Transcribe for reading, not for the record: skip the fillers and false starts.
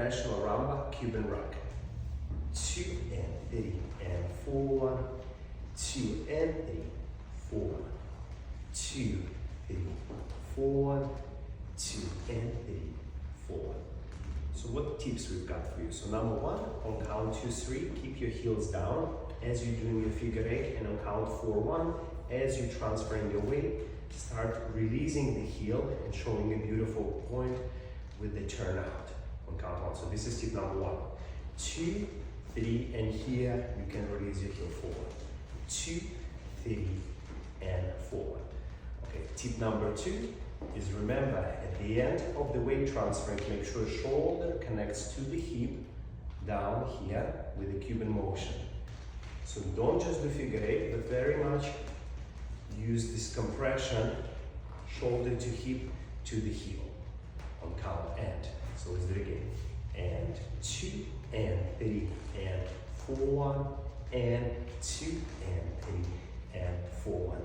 National Rumba Cuban Rock. 2 and 3 and 4, 2 and 3, 4, 2, 3, 4, 2 and 3, 4. So what tips we've got for you? So number one, on count 2, 3, keep your heels down as you're doing your figure 8, and on count 4, 1, as you're transferring your weight, start releasing the heel and showing a beautiful point with the turnout on count 1. So this is tip number 1. 2, 3, and here you can release your heel forward. 2, 3, and forward. Okay, tip number 2 is remember at the end of the weight transfer, make sure shoulder connects to the hip down here with the Cuban motion. So don't just do figure 8, but very much use this compression, shoulder to hip to the heel on count and. So let's do it again. And 2 and 3 and 4 and 2 and 3 and 4.